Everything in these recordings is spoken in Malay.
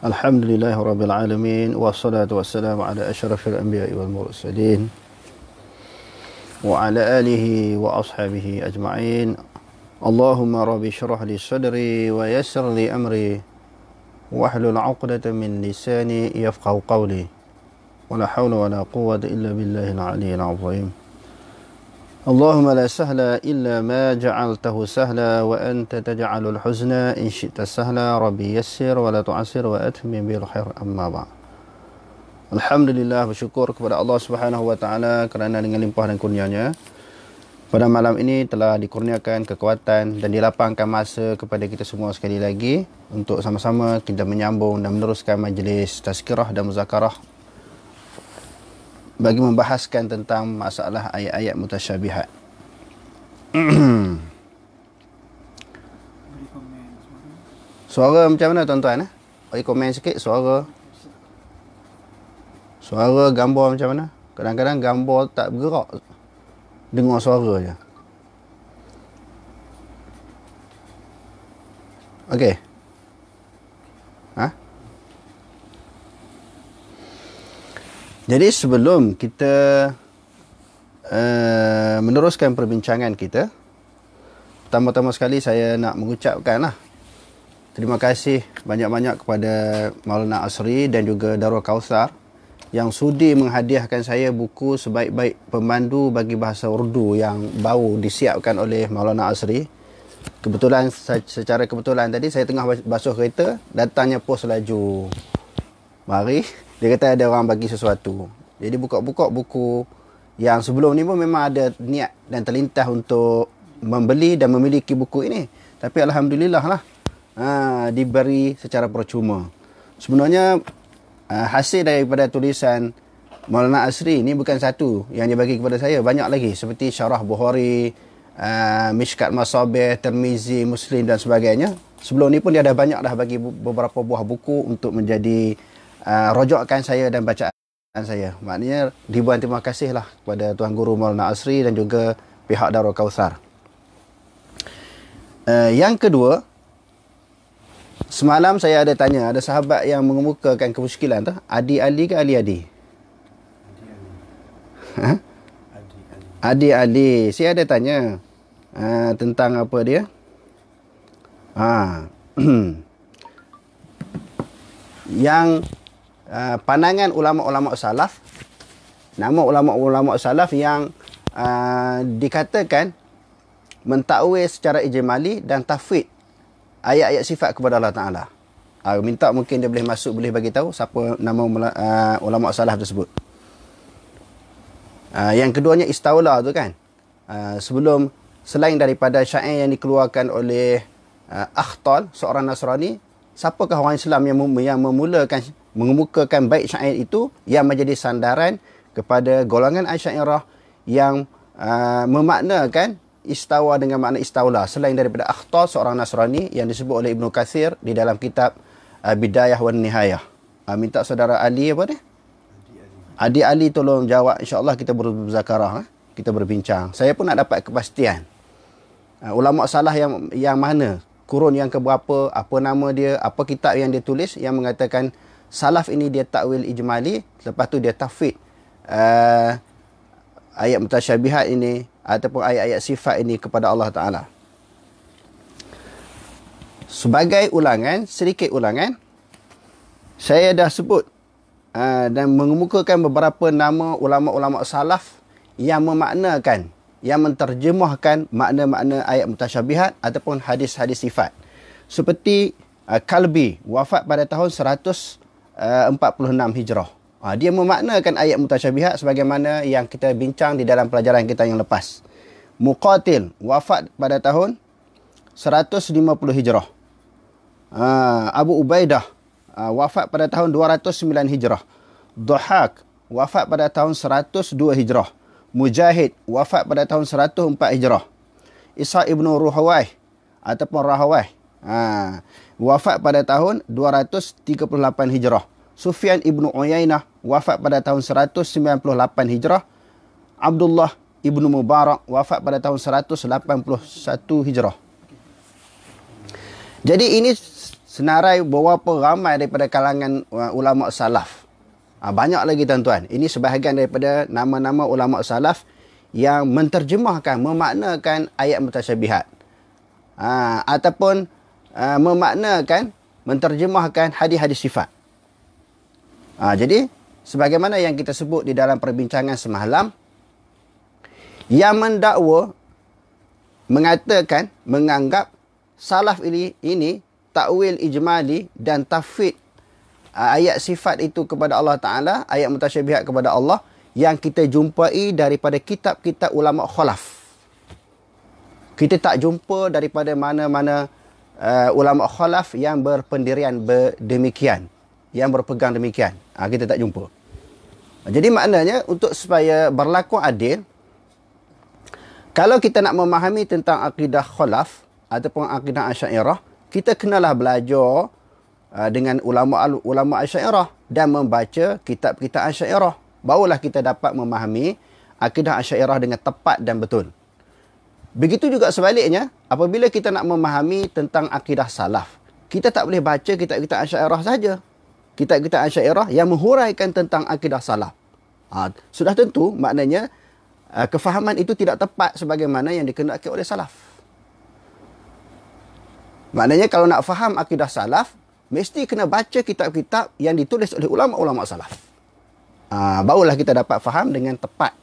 Alhamdulillahi Rabbil Alamin. Wassalatu wassalamu ala asyrafil anbiya'i wal mursalin wa ala alihi wa ashabihi ajma'in. Allahumma rabbi syrah li sadri wa yassir li amri wahlul 'uqdatam min lisani yafqahu qawli. Wa la hawla wa la quwwata illa billahil 'aliyyil 'azim. Allahumma la sahla illa ma ja'altahu sahla wa anta taj'alul huzna in syi'ta sahla. Rabbi yassir wa la tu'assir wa atmim bil khair. Amma ba'd. Alhamdulillah, bersyukur kepada Allah Subhanahu wa taala kerana dengan limpah dan kurnianya pada malam ini telah dikurniakan kekuatan dan dilapangkan masa kepada kita semua sekali lagi untuk sama-sama kita menyambung dan meneruskan majlis tazkirah dan muzakarah bagi membahaskan tentang masalah ayat-ayat mutasyabihat. Suara macam mana tuan-tuan? Bagi komen sikit suara. Suara gambar macam mana? Kadang-kadang gambar tak bergerak. Dengar suara je. Okey. Jadi sebelum kita meneruskan perbincangan kita, pertama-tama sekali saya nak mengucapkan terima kasih banyak-banyak kepada Maulana Asri dan juga Darul Kautsar yang sudi menghadiahkan saya buku sebaik-baik pemandu bagi bahasa Urdu yang baru disiapkan oleh Maulana Asri. Kebetulan, secara kebetulan tadi saya tengah basuh kereta, datangnya pos laju. Mari. Dia kata ada orang bagi sesuatu. Jadi buka-buka buku yang sebelum ni pun memang ada niat dan terlintas untuk membeli dan memiliki buku ini. Tapi Alhamdulillah lah. Diberi secara percuma. Sebenarnya hasil daripada tulisan Maulana Asri ni bukan satu yang dia bagi kepada saya. Banyak lagi. Seperti Syarah Bukhari, Mishkat Masabih, Tirmizi, Muslim dan sebagainya. Sebelum ni pun dia dah banyak dah bagi beberapa buah buku untuk menjadi rojokkan saya dan bacaan saya. Maknanya ribuan terima kasih lah kepada Tuan Guru Maulana Asri dan juga pihak Darul Kautsar. Yang kedua, semalam saya ada tanya, ada sahabat yang mengemukakan kemusykilan tu, Adi Ali ke Ali Adi? Adi Ali. Saya ada tanya tentang apa dia? Yang pandangan ulama-ulama salaf, nama ulama-ulama salaf yang dikatakan mentakwil secara ijmali dan tafwid ayat-ayat sifat kepada Allah Ta'ala. Minta mungkin dia boleh masuk, boleh bagi tahu siapa nama ulama salaf tersebut. Yang keduanya istaula tu kan. Sebelum, selain daripada syair yang dikeluarkan oleh Akhtal, seorang Nasrani, siapakah orang Islam yang mengemukakan bait syair itu yang menjadi sandaran kepada golongan Asy'ariyah yang memaknakan istawa dengan makna istaula, selain daripada Akhtal, seorang Nasrani yang disebut oleh Ibnu Katsir di dalam kitab Bidayah wan Nihayah. Minta saudara Ali apa ni? Adi Ali tolong jawab, insya-Allah kita bermuzakarah, kita berbincang. Saya pun nak dapat kepastian. Ulama salah yang mana? Kurun yang keberapa, apa nama dia, apa kitab yang dia tulis yang mengatakan salaf ini dia takwil ijmali, lepas tu dia tafwid ayat mutasyabihat ini ataupun ayat-ayat sifat ini kepada Allah Ta'ala. Sebagai ulangan, sedikit ulangan, saya dah sebut dan mengemukakan beberapa nama ulama-ulama salaf yang memaknakan, yang menterjemahkan makna-makna ayat mutasyabihat ataupun hadis-hadis sifat. Seperti Kalbi, wafat pada tahun 146 Hijrah. Dia memaknakan ayat mutasyabihat sebagaimana yang kita bincang di dalam pelajaran kita yang lepas. Muqatil, wafat pada tahun 150 Hijrah. Abu Ubaidah wafat pada tahun 209 Hijrah. Dhahak wafat pada tahun 102 Hijrah. Mujahid wafat pada tahun 104 Hijrah. Isa ibnu Ruhawai ataupun Rahawai wafat pada tahun 238 Hijrah. Sufyan ibnu Uyainah wafat pada tahun 198 Hijrah. Abdullah ibnu Mubarak wafat pada tahun 181 Hijrah. Jadi ini senarai beberapa ramai daripada kalangan ulama salaf. Banyak lagi tuan-tuan. Ini sebahagian daripada nama-nama ulama salaf yang menterjemahkan, memaknakan ayat mutasyabihat. Ataupun memaknakan, menterjemahkan hadis-hadis sifat. Jadi, sebagaimana yang kita sebut di dalam perbincangan semalam, yang mendakwa, mengatakan, menganggap salaf ini takwil ijmali dan tafwid ayat sifat itu kepada Allah Ta'ala, ayat mutasyabihat kepada Allah, yang kita jumpai daripada kitab-kitab ulama khalaf. Kita tak jumpa daripada mana-mana ulama khalaf yang berpendirian demikian, yang berpegang demikian. Kita tak jumpa. Jadi maknanya, untuk supaya berlaku adil, kalau kita nak memahami tentang akidah khalaf ataupun akidah Asy'ariyah, kita kenalah belajar dengan ulama Asy'ariyah dan membaca kitab-kitab Asy'ariyah. Barulah kita dapat memahami akidah Asy'ariyah dengan tepat dan betul. Begitu juga sebaliknya, apabila kita nak memahami tentang akidah salaf, kita tak boleh baca kitab-kitab Asy'ariyah saja. Kitab-kitab Asy'ariyah yang menghuraikan tentang akidah salaf. Sudah tentu maknanya kefahaman itu tidak tepat sebagaimana yang dikehendaki oleh salaf. Maknanya kalau nak faham akidah salaf, mesti kena baca kitab-kitab yang ditulis oleh ulama-ulama salaf. Barulah kita dapat faham dengan tepat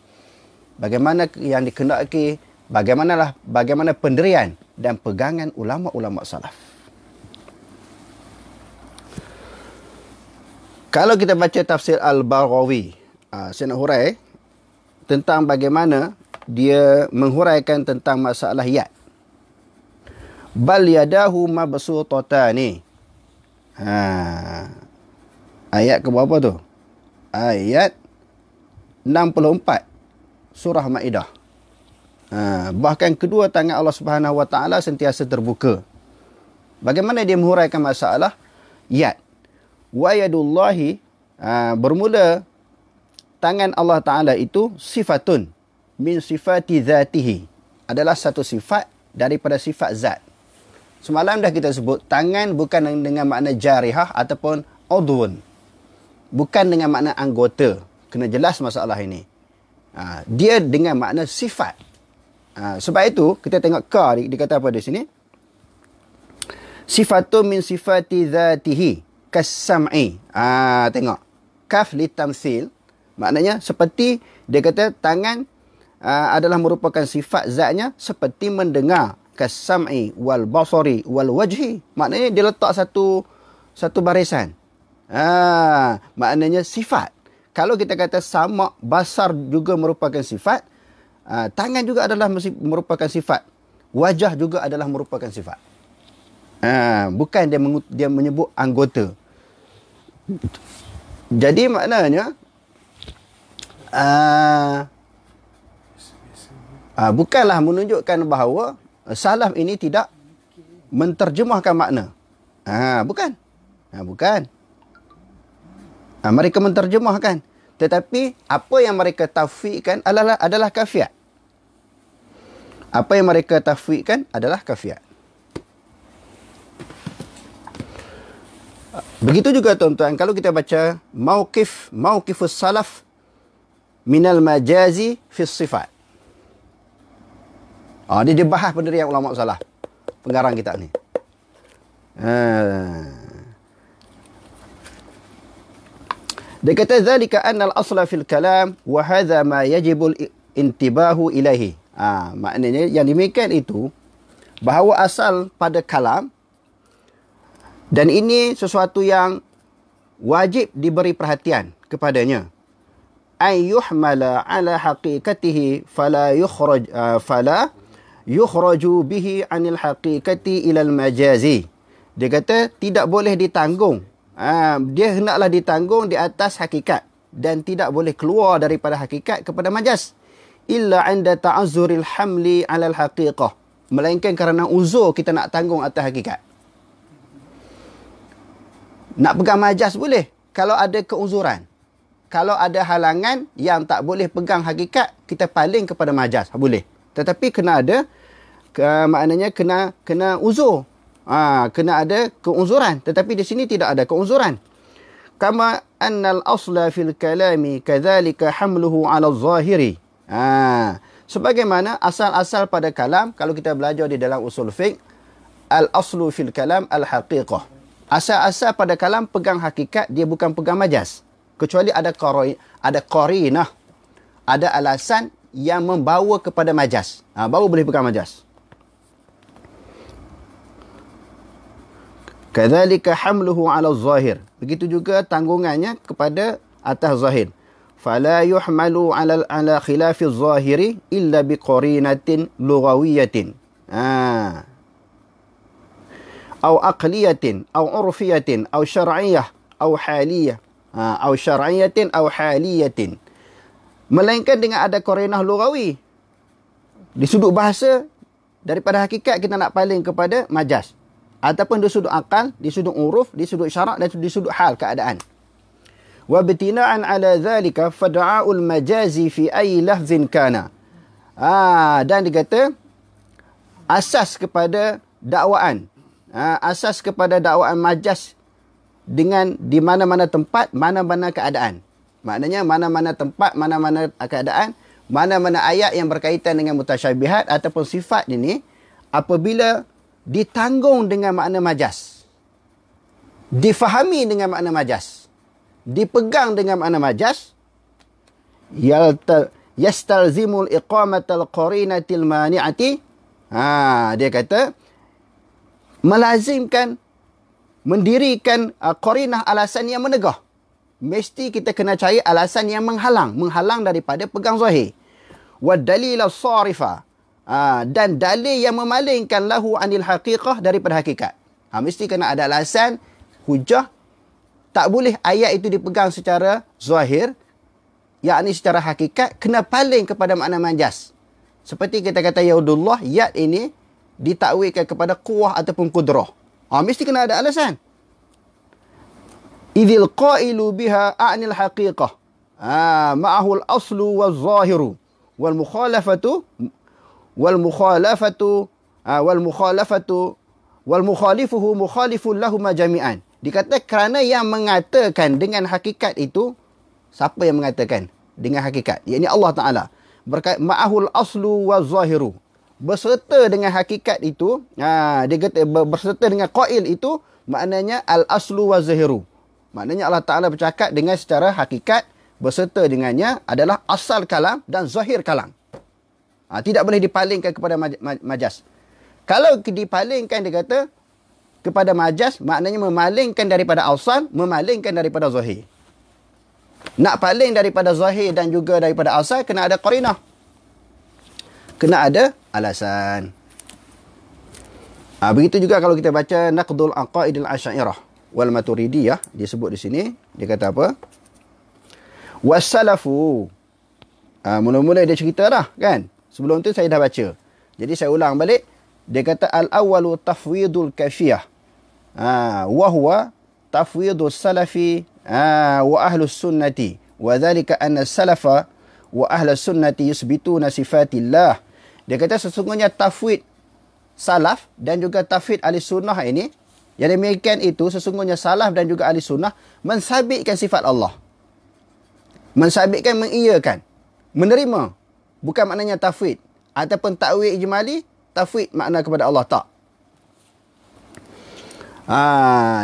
bagaimana yang dikehendaki, bagaimana pendirian dan pegangan ulama-ulama salaf. Kalau kita baca tafsir Al-Baghawi, saya nak hurai tentang bagaimana dia menghuraikan tentang masalah yad. Bal yadahu mabsutatani. Ayat ke berapa tu? Ayat 64 surah Maidah. Bahkan kedua tangan Allah Subhanahu Wa Taala sentiasa terbuka. Bagaimana dia menghuraikan masalah yad? Wa yadullahi, bermula tangan Allah Taala itu sifatun min sifati dzatihi, adalah satu sifat daripada sifat zat. Semalam dah kita sebut, tangan bukan dengan makna jarihah ataupun udhun. Bukan dengan makna anggota. Kena jelas masalah ini. Dia dengan makna sifat. Sebab itu, kita tengok ka dikata apa di sini? Sifatun min sifati dhatihi kas-sam'i. Tengok. Kaf li tamthil. Maknanya, seperti dia kata tangan adalah merupakan sifat zatnya seperti mendengar. Kas-sam'i wal basari wal wajhi. Maknanya dia letak satu barisan. Maknanya sifat. Kalau kita kata sama, basar juga merupakan sifat, tangan juga adalah merupakan sifat, wajah juga adalah merupakan sifat. Bukan dia menyebut anggota. Jadi maknanya bukanlah menunjukkan bahawa salaf ini tidak menterjemahkan makna. Bukan. Bukan. Mereka menterjemahkan. Tetapi apa yang mereka tafwidkan adalah kafiat. Apa yang mereka tafwidkan adalah kafiat. Begitu juga tuan-tuan, kalau kita baca mauqifus salaf minal majazi fis sifat. Dia bahas pendirian ulama salaf. Pengarang kitab ni. Dia kata zalika anna al-asla fil kalam wa hadha ma yajibu intibahu ilaihi. Maknanya yang demikian itu bahawa asal pada kalam, dan ini sesuatu yang wajib diberi perhatian kepadanya. Ay yuhmala ala haqiqatihi fala yukhraju bihi anil haqiqati ilal majazi. Dia kata tidak boleh ditanggung. Dia hendaklah ditanggung di atas hakikat dan tidak boleh keluar daripada hakikat kepada majaz. Illa 'inda ta'azzuril hamli 'alal haqiqah. Melainkan kerana uzur kita nak tanggung atas hakikat. Nak pegang majaz boleh kalau ada keuzuran. Kalau ada halangan yang tak boleh pegang hakikat, kita paling kepada majaz, boleh. Tetapi kena ada maknanya kena uzur. Kena ada keuzuran. Tetapi di sini tidak ada keuzuran. Kama annal asla fil kalami kadzalika hamluhu 'ala adh-dhahiri. Sebagaimana asal-asal pada kalam, kalau kita belajar di dalam usul fiqh, al-aslu fil kalam al-haqiqah. Asal-asal pada kalam pegang hakikat, dia bukan pegang majaz. Kecuali ada qarinah, ada alasan yang membawa kepada majaz. Baru boleh pegang majaz. Kadzalika hamluhu 'ala adh-dhahir. Begitu juga tanggungannya kepada atas zahir. Fala yuhmalu 'ala khilafi adh-dhahiri illa biqarinatin lughawiyatin. Au aqliyatin, au urfiyatin, au syar'iyyah, au haliyah. Au syar'iyyatin, au haliyatin. Melainkan dengan ada qarinah lughawi. Di sudut bahasa, daripada hakikat kita nak paling kepada majaz. Ataupun di sudut akal, di sudut uruf, di sudut syarak dan di sudut hal keadaan. Wa bitina'an ala dhalika fad'a'ul majazi fi ayyi lafzin kana. Dan dikata asas kepada dakwaan. Asas kepada dakwaan majaz dengan di mana-mana tempat, mana-mana keadaan. Maknanya mana-mana tempat, mana-mana keadaan, mana-mana ayat yang berkaitan dengan mutasyabihat ataupun sifat ini, apabila ditanggung dengan makna majaz, difahami dengan makna majaz, dipegang dengan makna majaz, yastalzimul iqamatal qarinatil mani'ati. Dia kata melazimkan, mendirikan qarinah, alasan yang menegah. Mesti kita kena cari alasan yang menghalang daripada pegang zahir. Wa dalil as-sarifa, dan dalil yang memalingkan lahu anil haqiqah, daripada hakikat. Mesti kena ada alasan, hujah. Tak boleh ayat itu dipegang secara zahir, yakni secara hakikat, kena paling kepada makna majaz. Seperti kita kata yaudullah, yad ini ditakwilkan kepada quwah ataupun qudrah. Mesti kena ada alasan. Idhil qailu biha a'nil haqiqah. Ma'ahul aslu wal zahiru. Wal mukhalafatu. Wal mukhalifuhu mukhalifun lahuma jami'an. Dikata kerana yang mengatakan dengan hakikat itu, siapa yang mengatakan dengan hakikat? Iaitu Allah Ta'ala. Ma'ahul aslu wal zahiru. Berserta dengan hakikat itu, dia kata berserta dengan qail itu, maknanya al-aslu wa zahiru. Maknanya Allah Ta'ala bercakap dengan secara hakikat, berserta dengannya adalah asal kalam dan zahir kalam. Tidak boleh dipalingkan kepada majaz. Kalau dipalingkan, dia kata kepada majaz, maknanya memalingkan daripada asal, memalingkan daripada zahir. Nak paling daripada zahir dan juga daripada asal, kena ada qarinah. Kena ada alasan. Begitu juga kalau kita baca Naqdul Aqaidil Asy'ariyah wal Maturidiyah, disebut di sini, dia kata apa? Wassalafu. Mula-mula dia cerita dah, kan? Sebelum tu saya dah baca. Jadi saya ulang balik. Dia kata al-awwalu tafwidul kafiyah. Wa huwa tafwidus salafi wa ahlus sunnati. Wa dhalika anna salafa wa ahlus sunnati yusbituna sifatillah. Dia kata sesungguhnya tafwid salaf dan juga tafwid ahli sunnah ini, yang demikian itu sesungguhnya salaf dan juga ahli sunnah mensabitkan sifat Allah. Mensabitkan, mengiyakan, menerima. Bukan maknanya tafwid ataupun takwil ijmali, tafwid makna kepada Allah, tak.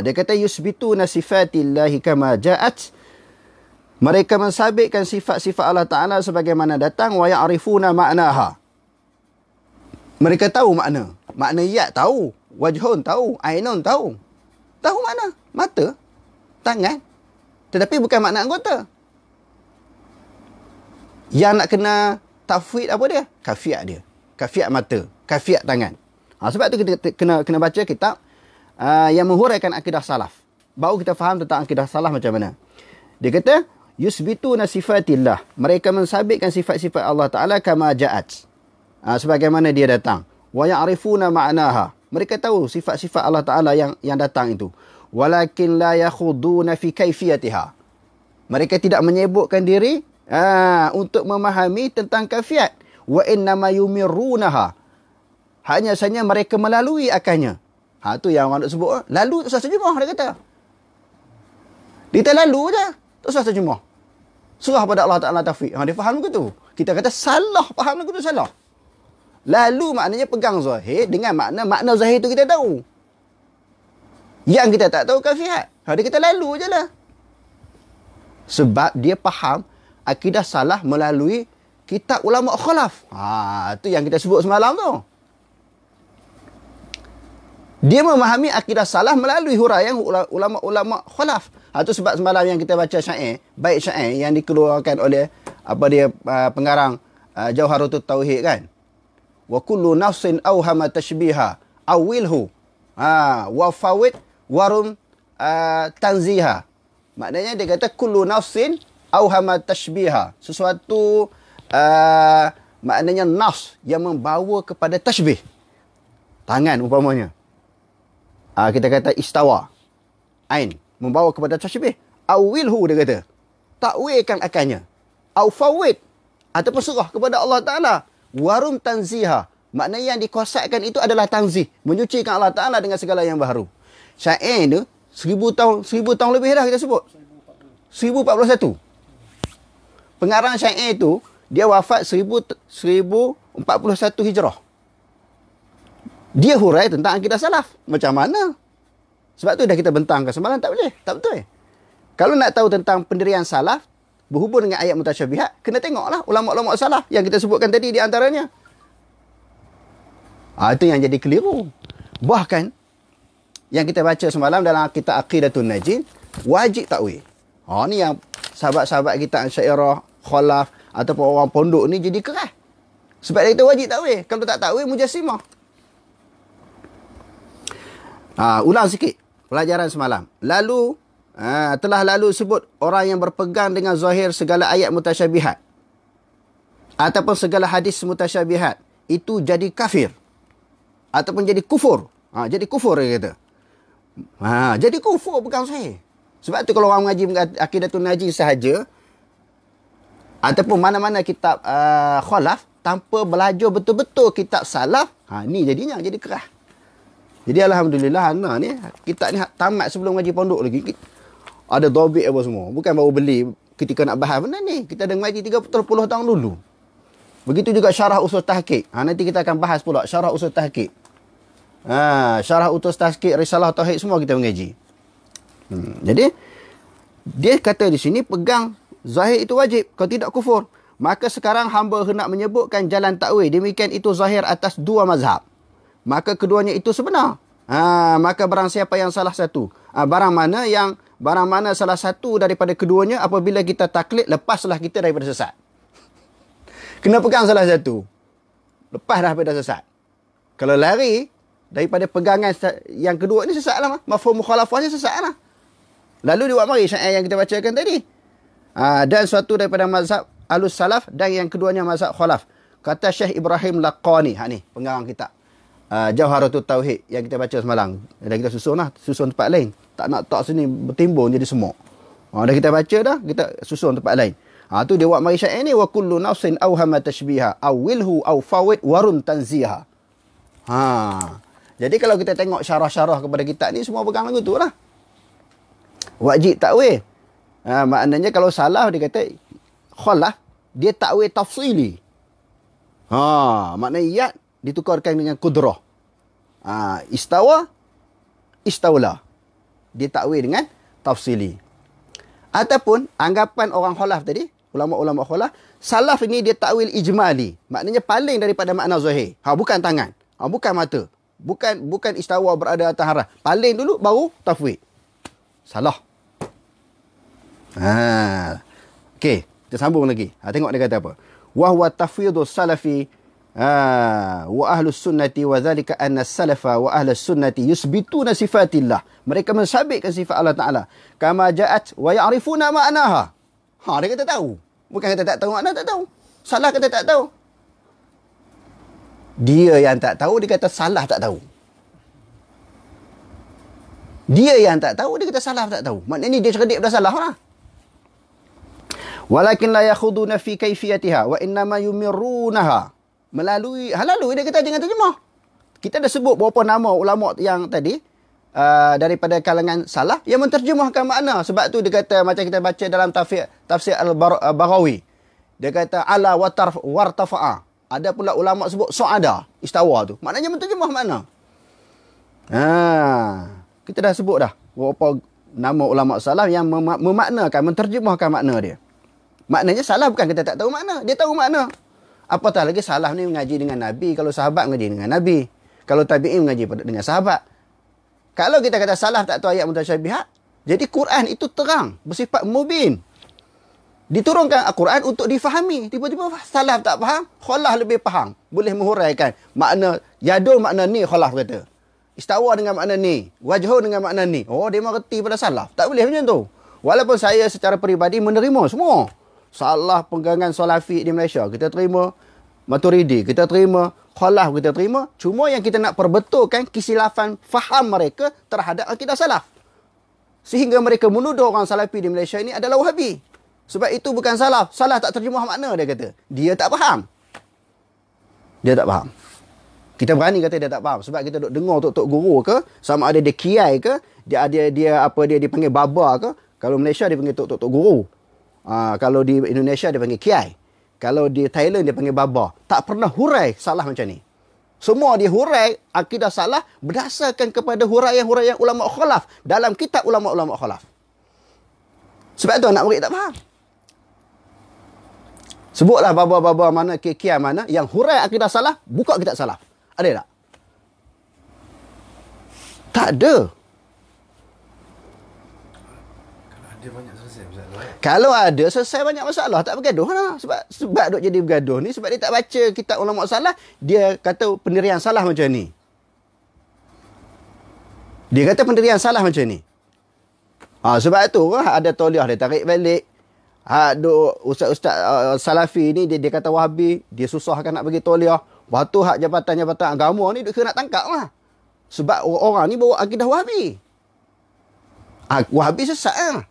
Dia kata yusbituna sifatillahi kama ja'at. Mereka mensabitkan sifat-sifat Allah Ta'ala sebagaimana datang. Wa ya'rifuna ma'naha. Mereka tahu makna. Makna yad tahu. Wajhun tahu. Ainun tahu. Tahu makna. Mata. Tangan. Tetapi bukan makna anggota. Yang nak kena tafwid apa dia? Kafiat dia. Kafiat mata. kaifiat tangan. Sebab tu kita kena baca kitab yang menghuraikan akidah salaf. Baru kita faham tentang akidah salaf macam mana. Dia kata, yusbituna sifatillah. Mereka mensabitkan sifat-sifat Allah Ta'ala kama ja'at. Sebagaimana dia datang. Wa ya'rifuna ma'naha. Mereka tahu sifat-sifat Allah Ta'ala yang datang itu. Walakin la yakhuduna fi kaifiyatiha. Mereka tidak menyebutkan diri untuk memahami tentang kaifiat. Wa innama yumirrunaha. Hanya saja mereka melalui akannya. Tu yang orang nak sebut. Lalu tak usah terjemah, dia kata. Kita lalu je. Tak usah terjemah. Serah pada Allah Ta'ala taufiq. Dia faham ke tu? Kita kata salah. Faham ke tu salah? Lalu maknanya pegang zahir dengan makna zahir tu kita tahu. Yang kita tak tahu kaifiat. Dia kata lalu je lah. Sebab dia faham akidah salah melalui kitab ulama khalaf. Tu yang kita sebut semalam tu. Dia memahami akidah salah melalui huraian ulama-ulama khalaf. Itu sebab semalam yang kita baca syair, bait syair yang dikeluarkan oleh pengarang Jauharatul Tauhid kan. Wa kullu nafsin awhama tashbiha awilhu wa fawid warum tanziha. Maknanya dia kata kullu nafsin awhama tashbiha. Sesuatu maknanya nafs yang membawa kepada tashbih. Tangan umpamanya. Kita kata istawa. Ain. Membawa kepada tashbih. Awilhu dia kata. Takwilkan akannya. Au fawid. Ataupun serah kepada Allah Ta'ala. Warum tanziha. Maknanya yang dikosakkan itu adalah tanzih. Menyucikan Allah Ta'ala dengan segala yang baharu. Syair ni 1000 tahun lebih dah kita sebut. 1041. Pengarang syair itu dia wafat 1041 Hijrah. Dia hurai tentang akidah salaf. Macam mana? Sebab tu dah kita bentangkan semalam, tak boleh. Tak betul. Kalau nak tahu tentang pendirian salaf berhubung dengan ayat mutasyabihat, kena tengoklah ulama-ulama salaf yang kita sebutkan tadi di antaranya. Itu yang jadi keliru. Bahkan yang kita baca semalam dalam kitab Aqidatun Najin, wajib takwil. Ni yang sahabat-sahabat kita Asy'ariyah, Khalaf ataupun orang pondok ni jadi keras. Sebab dia kata wajib takwil. Kalau tak takwil, Mujassimah. Ulang sikit pelajaran semalam. Lalu, telah lalu sebut orang yang berpegang dengan zahir segala ayat mutasyabihat ataupun segala hadis mutasyabihat itu jadi kafir ataupun jadi kufur. Jadi kufur dia kata. Jadi kufur pegang zahir. Sebab tu kalau orang mengaji Aqidatun Najin sahaja ataupun mana-mana kitab khalaf tanpa belajar betul-betul kitab salaf, ni jadinya jadi kerah. Jadi alhamdulillah ni kitab ni tamat sebelum ngaji pondok lagi. Ada dhabit apa semua. Bukan baru beli ketika nak bahas benda ni. Kita dah ngaji 30 tahun dulu. Begitu juga syarah usul tahqiq. Nanti kita akan bahas pula syarah usul tahqiq. Syarah usul tahqiq, risalah tauhid semua kita mengaji. Jadi dia kata di sini pegang zahir itu wajib. Kalau tidak kufur. Maka sekarang hamba hendak menyebutkan jalan takwil. Demikian itu zahir atas dua mazhab. Maka keduanya itu sebenar. Maka barang siapa yang salah satu. Barang mana salah satu daripada keduanya, apabila kita taklid, lepaslah kita daripada sesat. Kena pegang salah satu. Lepas daripada sesat. Kalau lari daripada pegangan yang kedua ni, sesat lah. Mafhum mukhalafahnya sesat lah. Lalu dia buat mari syair yang kita bacakan tadi. Dan suatu daripada mazhab Ahlus Salaf dan yang keduanya mazhab Khalaf. Kata Syekh Ibrahim Laqani. Ni pengarang kitab Jauharatul Tauhid yang kita baca semalam. Dan kita susun tempat lain. Tak nak tak sini bertimbun jadi semua. Dah kita baca dah, kita susun tempat lain. Tu dia buat mari syair ni, wa kullu nafsin awhama tashbiha awilhu aw fawid warum tanziha. Jadi kalau kita tengok syarah-syarah kepada kitab ni, semua pegang lagu tu lah. Wajib takwil. Maknanya kalau salah dia kata khalaf, dia takwil tafsili. Maknanya yat ditukarkan dengan kudrah. Istawa, istawla. Dia takwil dengan tafsili. Ataupun anggapan orang khalaf tadi, ulama-ulama khalaf, salaf ini dia takwil ijmali. Maknanya paling daripada makna zahir. Bukan tangan. Bukan mata. Bukan istawa berada atas harah. Paling dulu baru tafwid. Salah. Okey, kita sambung lagi. Tengok dia kata apa. Wa huwa tafwidus salafi Wa ahlus sunnati wa dhalika anna salafa wa ahlus sunnati yusbituna sifatillah. Mereka mensabitkan sifat Allah Ta'ala. Kama ja'at wa ya'rifuna ma'naha. Dia kata tahu. Bukan kata tak tahu makna, tak tahu. Salah kata tak tahu. Dia yang tak tahu, dia kata salah tak tahu. Dia yang tak tahu, dia kata salah tak tahu. Maknanya dia cerdik dah salah lah. Walakin la yakhuduna fi kaifiyatiha wa innama yumirrunaha. Melalui dia kata jangan terjemah. Kita dah sebut beberapa nama ulama yang tadi daripada kalangan salah yang menterjemahkan makna. Sebab tu dia kata macam kita baca dalam tafsir Al-Baghawi. Dia kata ala wartafa'a. Ada pula ulama sebut su'ada, istawa tu. Maknanya menterjemah makna. Kita dah sebut dah beberapa nama ulama salah yang memaknakan, menterjemahkan makna dia. Maknanya salah bukan kita tak tahu makna, dia tahu makna. Apatah lagi salah ni mengaji dengan Nabi. Kalau sahabat mengaji dengan Nabi. Kalau tabi'in mengaji dengan sahabat. Kalau kita kata salah tak tahu ayat mutasyabihat, jadi Quran itu terang, bersifat mubin. Diturunkan Al-Quran untuk difahami. Tiba-tiba salah tak faham, khalaf lebih faham. Boleh menghuraikan makna yadul makna ni, khalaf kata. Istawa dengan makna ni, wajhu dengan makna ni. Dia mengerti pada salaf. Tak boleh macam tu. Walaupun saya secara peribadi menerima semua. Salah pegangan salafi di Malaysia, kita terima. Maturidi, kita terima. Khalaf, kita terima. Cuma yang kita nak perbetulkan kesilafan faham mereka terhadap akidah salaf. Sehingga mereka menuduh orang salafi di Malaysia ini adalah Wahabi. Sebab itu bukan salaf. Salah tak terjemah makna, dia kata. Dia tak faham. Dia tak faham. Kita berani kata dia tak faham. Sebab kita duk dengar tok-tok guru ke, sama ada dia kiai ke, dia dipanggil baba ke. Kalau Malaysia dia panggil tok-tok guru. Kalau di Indonesia dia panggil kiai. Kalau di Thailand dia panggil baba. Tak pernah hurai salah macam ni. Semua dia hurai akidah salah berdasarkan kepada huraian-huraian ulama khalaf dalam kitab ulama-ulama khalaf. Sebab tu anak murid tak faham. Sebutlah baba-baba mana, kiai mana yang hurai akidah salah, buka kitab salaf. Ada tak? Tak ada. Kalau ada, selesai banyak masalah. Tak bergaduh lah. Sebab duk jadi bergaduh ni, sebab dia tak baca kitab ulama salah, dia kata pendirian salah macam ni. Dia kata pendirian salah macam ni. Sebab tu ada tauliah dia tarik balik. Ustaz-ustaz salafi ni, dia kata Wahabi, dia susahkan nak bagi tauliah. Lepas tu jabatan-jabatan agama ni, dia kena nak tangkap lah. Sebab orang ni bawa akidah Wahabi. Wahabi sesat lah.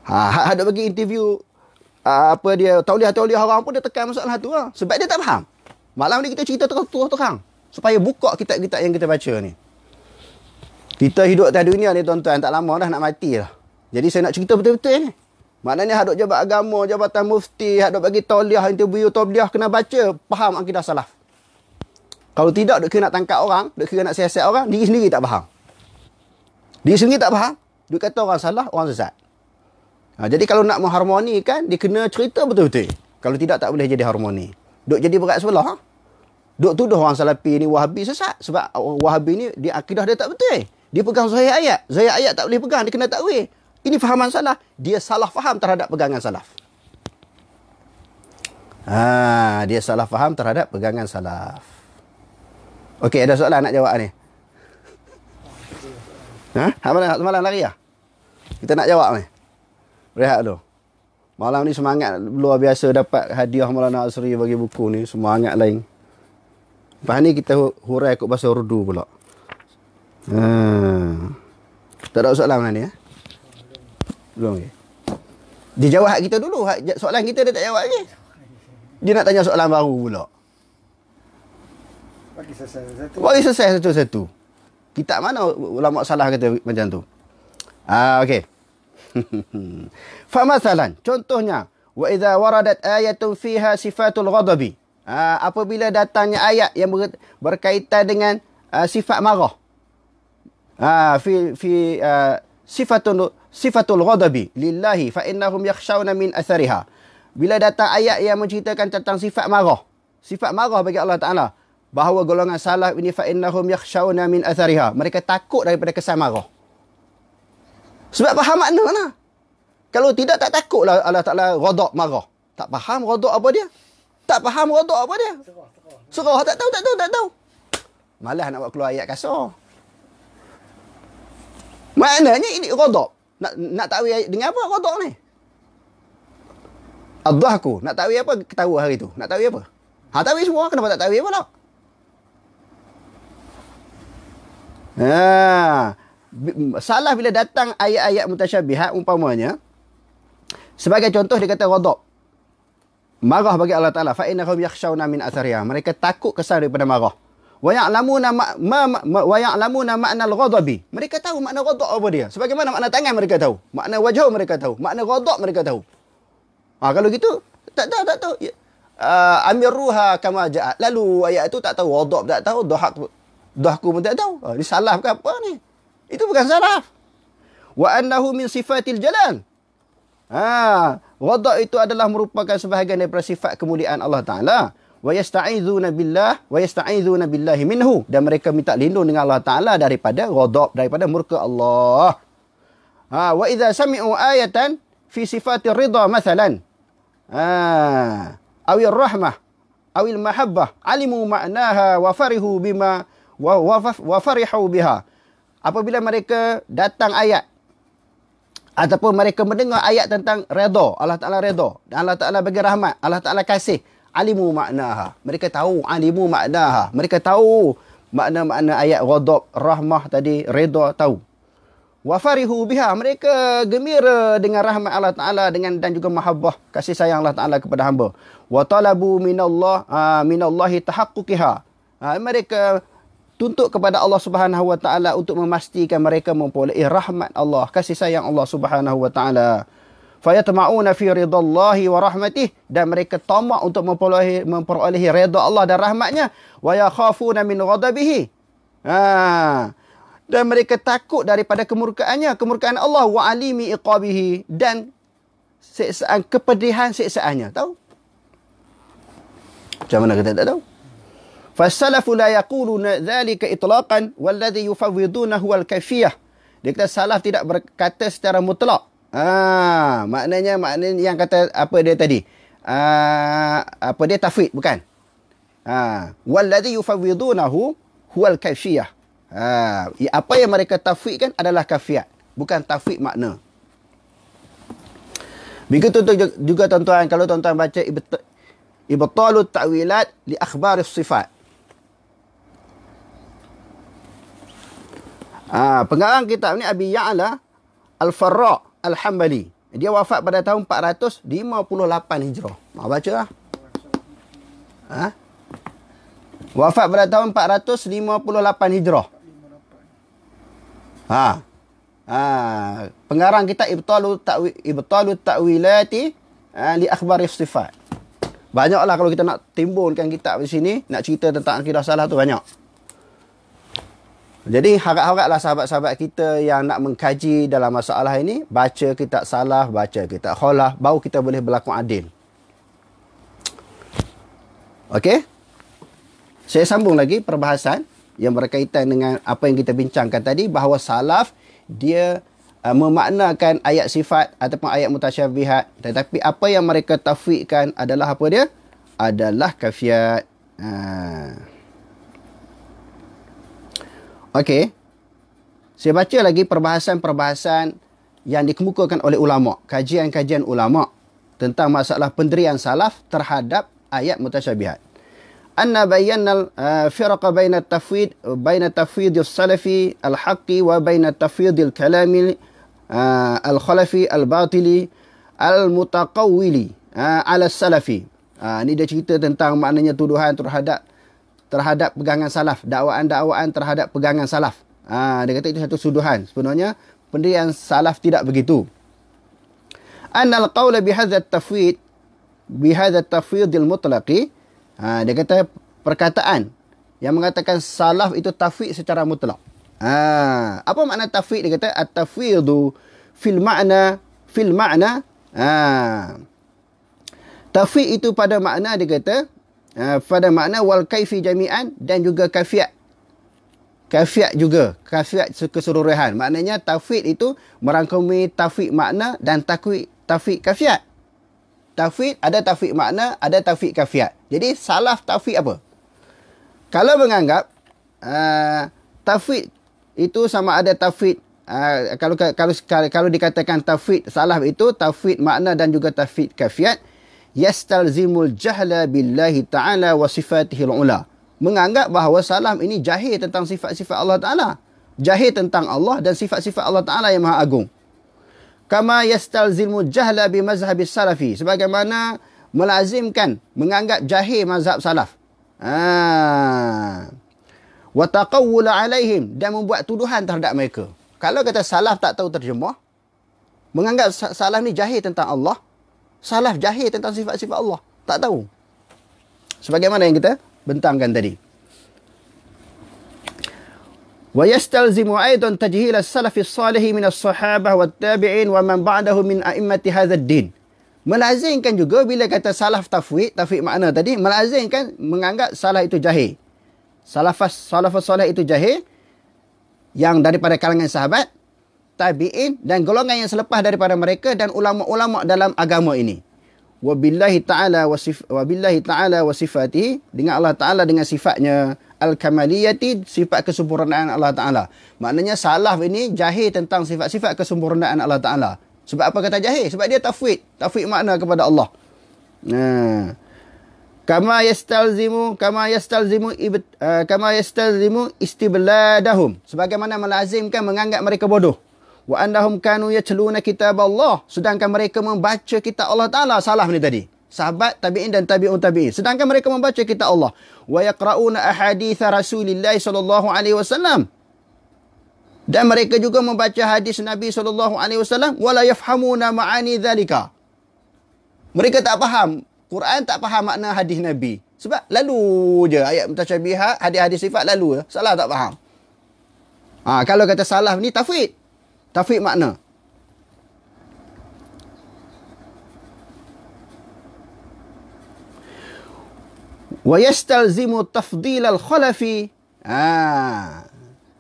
Ada bagi interview tauliah-tauliah orang pun dia tekan masalah tu lah. Sebab dia tak faham. Malam ni kita cerita terang supaya buka kitab-kitab yang kita baca ni. Kita hidup atas dunia ni tuan-tuan, tak lama dah nak mati lah. Jadi saya nak cerita betul-betul ni. Maknanya hadut jabat agama, jabatan mufti, hadut bagi tauliah, interview tauliah, kena baca, faham akidah salaf. Kalau tidak, duk kena nak tangkap orang, duk kena nak siasat orang, diri sendiri tak faham. Diri sendiri tak faham, duk kata orang salah, orang sesat. Jadi kalau nak mengharmonikan, dia kena cerita betul-betul. Kalau tidak, tak boleh jadi harmoni. Duk jadi berat sebelah. Duk tuduh orang salafi ni Wahabi sesat. Sebab Wahabi ni, dia akidah dia tak betul. Dia pegang zahir ayat. Zahir ayat tak boleh pegang, dia kena takwil. Ini fahaman salah. Dia salah faham terhadap pegangan salaf. Dia salah faham terhadap pegangan salaf. Okey, ada soalan nak jawab ni? Semalam lari lah? Kita nak jawab ni? Rehat dulu. Malam ni semangat luar biasa dapat hadiah Maulana Asri bagi buku ni. Semangat lain. Lepas ni kita hurai ikut bahasa Urdu pula. Tak ada soalan mana ni? Belum lagi. Dia jawab hak kita dulu. Soalan kita dia tak jawab lagi. Dia nak tanya soalan baru pula. Bagi selesai satu-satu. Kitab mana ulama salah kata macam tu? Okey. Famasalan, contohnya, wa idza waradat ayatun fiha sifatul ghadabi. Apabila datangnya ayat yang berkaitan dengan sifat marah. Sifatul ghadabi lillahi fa innahum yakhshawna min athariha. Bila datang ayat yang menceritakan tentang sifat marah. Sifat marah bagi Allah Taala, bahawa golongan salaf ini fa innahum yakhshawna min athariha. Mereka takut daripada kesan marah. Sebab faham makna lah. Kalau tidak, tak takutlah Allah Ta'ala ghadab, marah. Tak faham ghadab apa dia. Tak faham ghadab apa dia. Serah, tak tahu. Malah nak buat keluar ayat kasar. Maknanya ini ghadab. Nak takwil dengan apa ghadab ni? Ad-dhahku. Nak takwil apa ketawa hari tu? Nak takwil apa? Takwil semua. Kenapa tak takwil pula? Salah bila datang ayat-ayat mutasyabihat umpamanya. Sebagai contoh dia kata ghadab. Marah bagi Allah Ta'ala. Fa'innahum yakhshawna min athariha. Mereka takut kesan daripada marah. Wa ya'lamuna ma'na al-ghadabi. Mereka tahu makna ghadab apa dia. Sebagaimana makna tangan mereka tahu. Makna wajah mereka tahu. Makna ghadab mereka tahu. Kalau gitu, tak tahu. Amir ruha kama ja'at. Lalu ayat itu tak tahu. Ghadab tak tahu. Dhahku pun tak tahu. Ini salah ke apa ni? Itu bukan salah. Wa annahu min sifatil jalal. Ghadab itu adalah merupakan sebahagian daripada sifat kemuliaan Allah Ta'ala. Wa yasta'idhuna billahi minhu. Dan mereka minta lindung dengan Allah Ta'ala daripada ghadab, daripada murka Allah. Wa idza sami'u ayatan fi sifatir ridha mathalan. Awil rahmah. Awil mahabbah. Alimu ma'naha wa farihu bima wa farihu biha. Apabila mereka datang ayat ataupun mereka mendengar ayat tentang redha, Allah Ta'ala redha, dan Allah Ta'ala bagi rahmat, Allah Ta'ala kasih, alimu maknaha. Mereka tahu alimu maknaha. Mereka tahu makna-makna ayat ghadab, rahmah tadi, redha, tahu. Wa farihu biha. Mereka gembira dengan rahmat Allah Ta'ala dan juga mahabbah, kasih sayang Allah Ta'ala kepada hamba. Wa talabu minallahi tahaqquqiha. Mereka tuntut kepada Allah Subhanahu wa Ta'ala untuk memastikan mereka memperolehi rahmat Allah, kasih sayang Allah Subhanahu wa Ta'ala. Fayatma'una fi ridallahi wa rahmatih. Dan mereka tamak untuk memperolehi redha Allah dan rahmatnya. Wa yakhafuna min ghadabihi. Dan mereka takut daripada kemurkaannya, kemurkaan Allah. Wa alimi iqabihi. Dan siksaan, kepedihan siksaannya. Tahu? Macam mana kita tak tahu? Fasalafu la yaquluna dhalika itlaqan walladhi yufawwidunahu wal kaifiyah. Dia kata salaf tidak berkata secara mutlak. Maknanya yang kata apa dia tadi? Apa dia tafwid, bukan? Walladhi yufawwidunahu huwal kaifiyah. Apa yang mereka tafwidkan adalah kafiat, bukan tafwid makna. Begitu juga tuan-tuan, kalau tuan-tuan baca Ibtalut ta'wilat li akhbaris sifat. Pengarang kitab ni Abi Ya'la Al-Farra Al-Hambali. Dia wafat pada tahun 458 Hijrah. Baca lah. Wafat pada tahun 458 Hijrah. Pengarang kitab Ibtalut Ta'wilati li akhbaris sifat. Banyaklah kalau kita nak timbulkan kitab di sini, nak cerita tentang akidah salah tu banyak. Jadi harap-haraplah sahabat-sahabat kita yang nak mengkaji dalam masalah ini, baca kitab salaf, baca kitab khalaf, baru kita boleh berlaku adil. Okey? Saya sambung lagi perbahasan yang berkaitan dengan apa yang kita bincangkan tadi, bahawa salaf dia memaknakan ayat sifat ataupun ayat mutasyabihat, tetapi apa yang mereka tafwidkan adalah apa dia? Adalah kafiat. Okey. Saya baca lagi perbahasan-perbahasan yang dikemukakan oleh ulama, kajian-kajian ulama tentang masalah pendirian salaf terhadap ayat mutasyabihat. Anna bayyana firqa baina tafwid as-salafi al-haqqi wa baina tafwid al-kalami al-khalafi al-batili al-mutaqawwili ala salafi. Ini dia cerita tentang maknanya tuduhan terhadap pegangan salaf, dakwaan-dakwaan terhadap pegangan salaf. Dia kata itu satu tuduhan. Sebenarnya pendirian salaf tidak begitu. Annal qawla bihadza at-tafwid al-mutlaqi. Dia kata perkataan yang mengatakan salaf itu tafwid secara mutlak. Apa makna tafwid? Dia kata at-tafwidu fil ma'na. Tafwid itu pada makna, dia kata pada makna wal kaifi jami'an, dan juga kafiat. Kafiat juga, kafiat keseluruhan. Maknanya tafwid itu merangkumi tafwid makna dan tafwid kafiat. tafwid, ada tafwid makna, ada tafwid kafiat. Jadi salaf tafwid apa? Kalau menganggap tafwid itu sama ada tafwid, kalau dikatakan tafwid salaf itu tafwid makna dan juga tafwid kafiat, yastalzimul jahla billahi ta'ala wa sifatihil ula. Menganggap bahawa salaf ini jahil tentang sifat-sifat Allah Ta'ala. Jahil tentang Allah dan sifat-sifat Allah Ta'ala yang maha agung. Kama yastalzimul jahla bi mazhabis salafi. Sebagaimana melazimkan, menganggap jahil mazhab salaf. Wa taqawwula alaihim, dan membuat tuduhan terhadap mereka. Kalau kata salaf tak tahu terjemah, menganggap salaf ni jahil tentang Allah, salaf jahil tentang sifat-sifat Allah, tak tahu. Sebagaimana yang kita bentangkan tadi. Wa yastalzimu aidan tajhil as-salaf as-salih min as-sahabah wat-tabi'in wa man ba'dahu min a'immati hadzal din. Melazimkan juga bila kata salaf tafwid makna tadi, melazimkan menganggap salaf itu jahil. Salafus salih itu jahil yang daripada kalangan sahabat, tabi'in dan golongan yang selepas daripada mereka dan ulama-ulama dalam agama ini. Wabillahi ta'ala wa sifatihi, dengan Allah Ta'ala dengan sifatnya al-kamaliyati, sifat kesempurnaan Allah Ta'ala. Maknanya salaf ini jahil tentang sifat-sifat kesempurnaan Allah Ta'ala. Sebab apa kata jahil? Sebab dia tafwid makna kepada Allah. Kama yastalzimu istibladahum, sebagaimana melazimkan menganggap mereka bodoh. Wa annahum kanu yatluna kitab Allah, sedangkan mereka membaca kitab Allah Ta'ala. Salaf ni tadi, sahabat, tabi'in dan tabi'un tabi'in, sedangkan mereka membaca kitab Allah. Wa yaqra'una ahadits Rasulillah sallallahu alaihi wasallam, dan mereka juga membaca hadis Nabi SAW. Wala yafhamuna ma'ani dhalika. Mereka tak faham Quran, tak faham makna hadis Nabi. Sebab lalu je ayat mutasyabihat, hadis-hadis sifat lalu je. Salah tak faham. Kalau kata salaf ni tafwid makna. Wa yastalzimu tafdil al-khalafi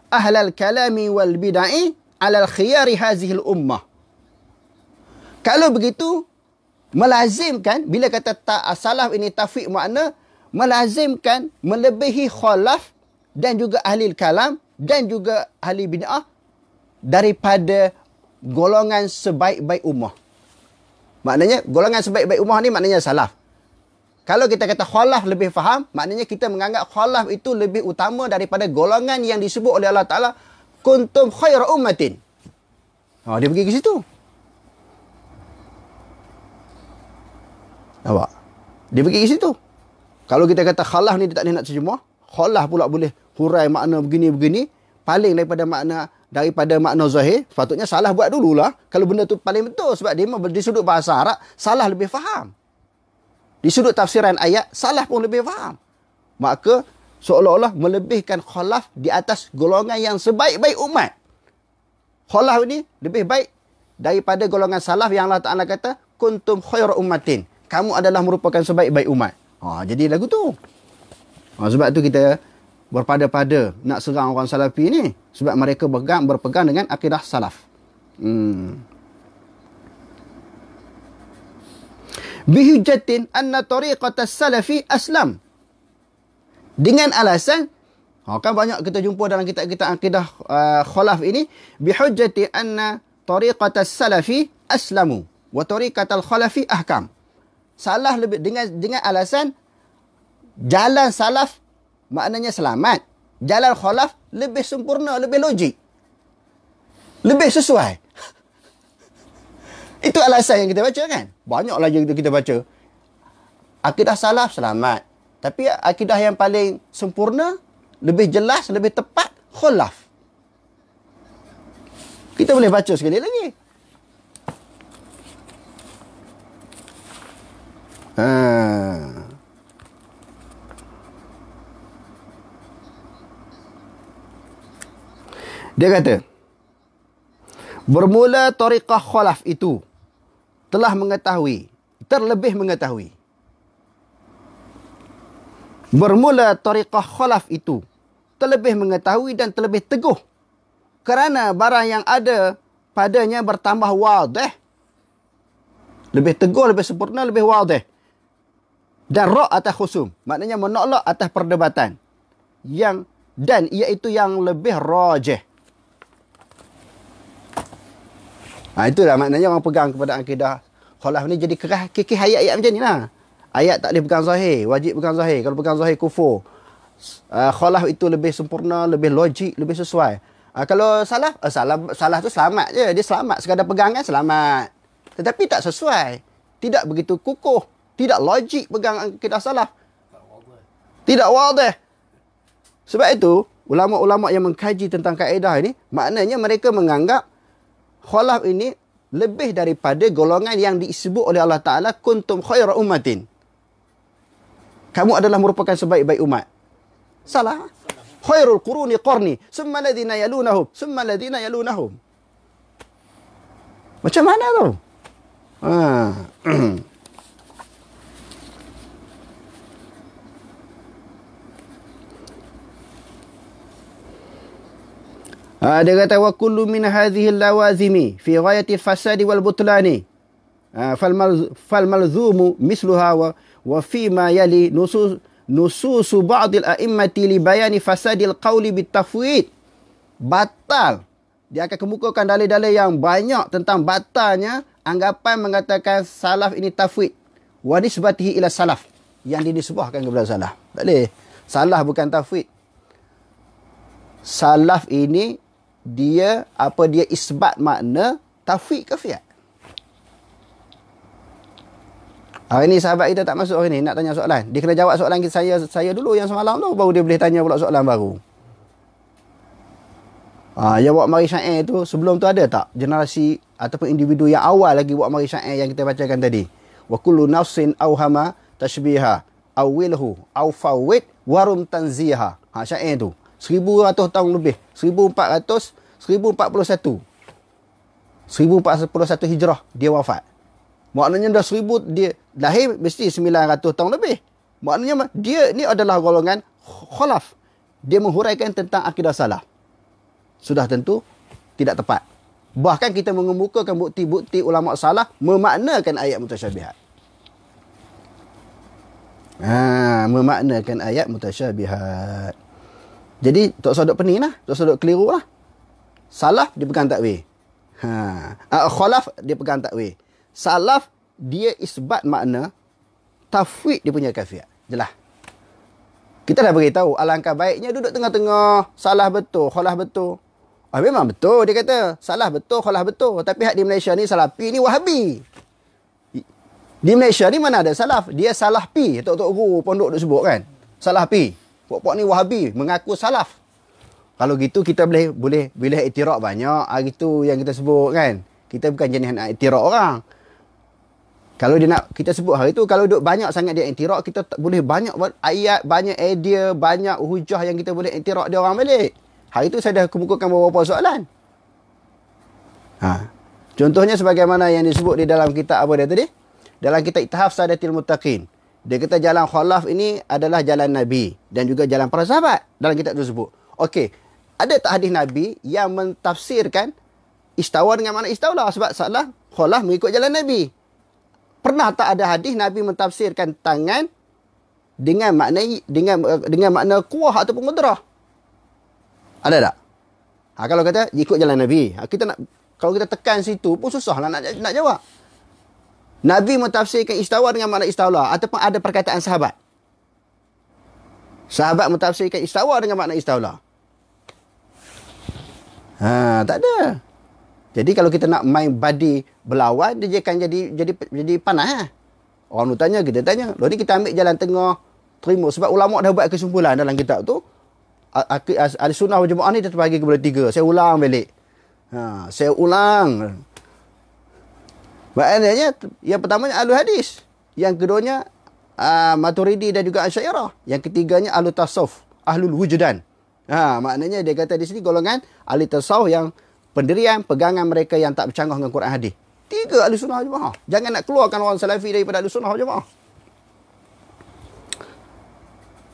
ahlal kalami wal bid'ah ala al-khiyari hazihi al-ummah. Kalau begitu, melazimkan, bila kata salaf ini tafwid makna, melazimkan melebihi khalaf dan juga ahli kalam dan juga ahli bid'ah daripada golongan sebaik-baik ummah. Maknanya golongan sebaik-baik ummah ni maknanya salaf. Kalau kita kata khalaf lebih faham, maknanya kita menganggap khalaf itu lebih utama daripada golongan yang disebut oleh Allah Ta'ala kuntum khaira ummatin. Dia pergi ke situ. Nampak? Dia pergi ke situ. Kalau kita kata khalaf ni dia tak boleh nak terjemah, khalaf pula boleh hurai makna begini-begini, paling daripada makna zahir, patutnya salah buat dululah. Kalau benda tu paling betul, sebab dia di sudut bahasa Arab, salah lebih faham. Di sudut tafsiran ayat, salah pun lebih faham. Maka seolah-olah melebihkan khalaf di atas golongan yang sebaik-baik umat. Khalaf ni lebih baik daripada golongan salaf yang Allah Ta'ala kata kuntum khairu ummatin. Kamu adalah merupakan sebaik-baik umat. Jadi lagu tu. Sebab tu kita berpada-pada nak serang orang salafi ni. Sebab mereka berpegang dengan akidah salaf. Bihujjatin anna tariqata salafi aslam. Dengan alasan, kan banyak kita jumpa dalam kitab-kitab akidah khalaf ini, bihujjati anna tariqata salafi aslamu wa tariqatal khalafi ahkam. Salah lebih dengan alasan jalan salaf maknanya selamat, jalan khalaf lebih sempurna, lebih logik, lebih sesuai. Itu alasan yang kita baca kan. Banyaklah yang kita baca. Akidah salaf selamat, tapi akidah yang paling sempurna, lebih jelas, lebih tepat, khalaf. Kita boleh baca sekali lagi. Dia kata, bermula tariqah khalaf itu telah mengetahui, terlebih mengetahui. Bermula tariqah khalaf itu terlebih mengetahui dan terlebih teguh, kerana barang yang ada padanya bertambah wadih Lebih tegur, lebih sempurna, lebih wadih. Dan ra' atas khusum. Maknanya menolak atas perdebatan. Dan iaitu yang lebih rajih. Itulah maknanya orang pegang kepada akidah khalaf ni jadi kerah kekeh ayat-ayat macam ni lah. Ayat tak boleh pegang zahir. Wajib pegang zahir. Kalau pegang zahir kufur. Khalaf itu lebih sempurna, lebih logik, lebih sesuai. Kalau salah tu selamat je. Dia selamat. Sekadar pegangan selamat. Tetapi tak sesuai. Tidak begitu kukuh. Tidak logik pegang akidah salaf. Tidak wadih. Sebab itu, ulama-ulama yang mengkaji tentang kaedah ini, maknanya mereka menganggap khalaf ini lebih daripada golongan yang disebut oleh Allah Ta'ala, kuntum khaira ummatin. Kamu adalah merupakan sebaik-baik umat. Salah. Khairul quruni qarni, summa ladhina yalunahum, summa ladhina yalunahum. Macam mana tu? Dia kata wa kullu min hadhihi lawazimi fi ghayati al-fasadi wal butlani. Fal malzumu misluha wa fi ma yali nusus ba'd al-a'immati li bayani fasadil qawli bitafwid. Batal. Dia akan kemukakan dalil-dalil yang banyak tentang batalnya anggapan mengatakan salaf ini tafwid. Wa nisbatihi ila salaf. Yang dinisbahkan kepada salaf. Tak boleh. Salaf bukan tafwid. Salaf ini dia isbat makna tafwid ke fi'at. Hari ni sahabat kita tak masuk hari ni nak tanya soalan. Dia kena jawab soalan saya dulu yang semalam tu baru dia boleh tanya pula soalan baru. Yang buat mari syair tu sebelum tu ada tak generasi ataupun individu yang awal lagi buat mari syair yang kita bacakan tadi. Wa kullu nafsin awhama tashbiha awilhu aw fawid warum tanziha. Syair tu 1100 tahun lebih. 1441 Hijrah dia wafat. Maknanya dah 1000 dia lahir mesti 900 tahun lebih. Maknanya dia ni adalah golongan khalaf. Dia menghuraikan tentang akidah salaf. Sudah tentu tidak tepat. Bahkan kita mengemukakan bukti-bukti ulama salaf memaknakan ayat mutasyabihat. Memaknakan ayat mutasyabihat. Jadi tak usah duk pening lah, tak usah duk keliru lah. Salaf dia pegang takwil. Khalaf dia pegang takwil. Salaf dia isbat makna, tafwid dia punya kafiat. Jelas. Kita dah beritahu alangkah baiknya duduk tengah-tengah, salah betul, khalaf betul. Memang betul dia kata, salah betul, khalaf betul. Tapi hak di Malaysia ni salafi ni wahabi. Di Malaysia ni mana ada salaf? Dia salafi. Tok-tok guru pondok duk sebut kan. Salafi. Puak-puak ni wahabi mengaku salaf. Kalau gitu kita boleh iktiraf banyak. Itu yang kita sebut kan. Kita bukan jenis nak iktiraf orang. Kalau dia nak kita sebut hari tu, kalau duk banyak sangat dia iktiraf, kita boleh banyak ayat, banyak idea, banyak hujah yang kita boleh iktiraf dia orang balik. Hari tu saya dah kemukakan beberapa soalan. Contohnya sebagaimana yang disebut di dalam kitab apa dia tadi? Dalam kitab Ithaf Sadatil Muttaqin. Dia kata jalan khalaf ini adalah jalan Nabi dan juga jalan para sahabat dalam kitab tersebut. Okey, ada tak hadis Nabi yang mentafsirkan istawa dengan makna istaula? Sebab salah khalaf mengikut jalan Nabi. Pernah tak ada hadis Nabi mentafsirkan tangan dengan makna kuah ataupun qudrah? Ada tak? Kalau kata ikut jalan Nabi, kalau kita tekan situ pun susahlah nak jawab. Nabi mentafsirkan istawa dengan makna istaula ataupun ada perkataan sahabat. Sahabat mentafsirkan istawa dengan makna istaula. Tak ada. Jadi kalau kita nak main badi berlawan, dia akan jadi panas. Orang tu tanya, kita tanya. Lalu kita ambil jalan tengah, terima. Sebab ulama dah buat kesimpulan dalam kitab tu. Ahli-Sunnah wal Jamaah ni dia terbagi kepada 3. Saya ulang balik. Saya ulang. Maknanya yang pertamanya Ahlul Hadis. Yang keduanya Maturidi dan juga Asy'ariyah. Yang ketiganya Ahlul Tasawuf, Ahlul Wujdan. Maknanya dia kata di sini golongan ahli tasawuf yang pendirian pegangan mereka yang tak bercanggah dengan Quran hadis. 3 Ahli Sunnah wal Jamaah. Jangan nak keluarkan orang Salafi daripada Ahli Sunnah wal Jamaah.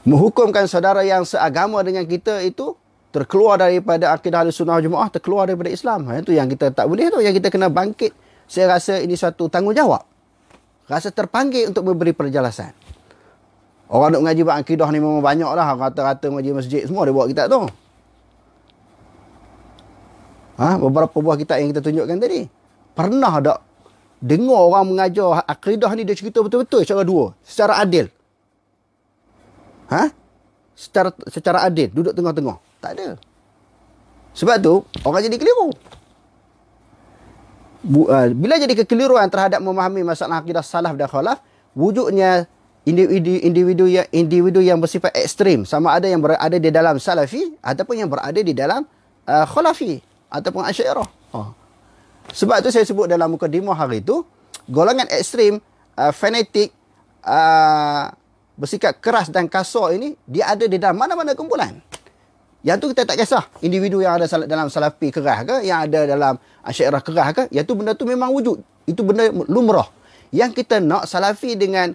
Menghukumkan saudara yang seagama dengan kita itu terkeluar daripada akidah Ahli Sunnah wal Jamaah, terkeluar daripada Islam. Itu yang kita tak boleh tu, yang kita kena bangkit. Saya rasa ini suatu tanggungjawab. rasa terpanggil untuk memberi penjelasan. Orang nak mengaji bab akidah ni memang banyak lah. Kata-kata mengaji masjid semua dia bawa kitab tu. Beberapa buah kitab yang kita tunjukkan tadi. Pernah tak dengar orang mengajar akidah ni dia cerita betul-betul secara dua, secara adil? Secara adil, duduk tengah-tengah. Tak ada. Sebab tu orang jadi keliru. Bila jadi kekeliruan terhadap memahami masalah akidah salaf dan khalaf, wujudnya individu yang bersifat ekstrim, sama ada yang berada di dalam salafi ataupun yang berada di dalam khalafi ataupun asy'ariyah. Sebab tu saya sebut dalam mukadimah hari tu, golongan ekstrim, fanatik, bersikap keras dan kasar ini, dia ada di dalam mana-mana kumpulan. Yang tu kita tak kisah individu yang ada dalam salafi keras ke, yang ada dalam asy'ariyah keras ke, yang tu benda tu memang wujud. Itu benda lumrah. Yang kita nak salafi dengan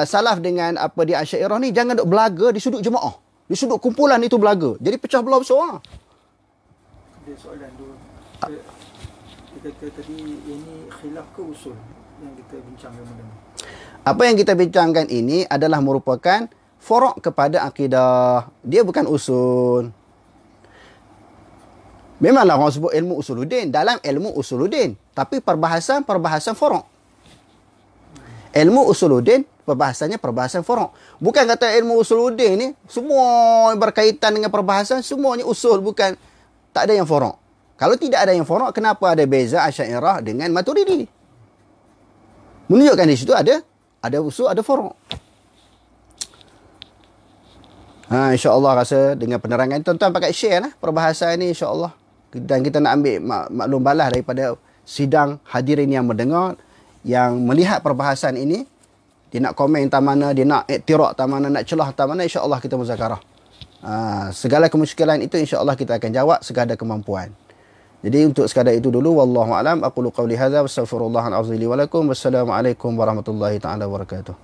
salaf dengan apa di asy'ariyah ni, jangan duk belaga di sudut jemaah. Di sudut kumpulan itu belaga. Jadi pecah belah besar. Dia soalan tu. Kita kata tadi ini khilaf ke usul yang kita bincangkan malam ni? Apa yang kita bincangkan ini adalah merupakan furuk kepada akidah. Dia bukan usul. Memanglah orang sebut ilmu usuluddin. Dalam ilmu usuluddin. Tapi perbahasan furuk. Ilmu usuluddin, perbahasannya perbahasan furuk. Bukan kata ilmu usuluddin ni, semua berkaitan dengan perbahasan, semuanya usul. Bukan. Tak ada yang furuk. Kalau tidak ada yang furuk, kenapa ada beza Asy'ariyah dengan Maturidi? Menunjukkan di situ ada usul, ada furuk. InsyaAllah rasa dengan penerangan tuan-tuan pakai share lah perbahasan ni insyaAllah. Dan kita nak ambil maklum balas daripada sidang hadirin yang mendengar, yang melihat perbahasan ini. Dia nak komen tak mana, dia nak iktirak tak mana, nak celah tak mana, insyaAllah kita muzakarah. Segala kemusykilan itu insyaAllah kita akan jawab sekadar kemampuan. Jadi untuk sekadar itu dulu, wallahu a'lam, aqulu qawli hadza wa astaghfirullahal azim li wa lakum. Wassalamualaikum warahmatullahi taala wabarakatuh.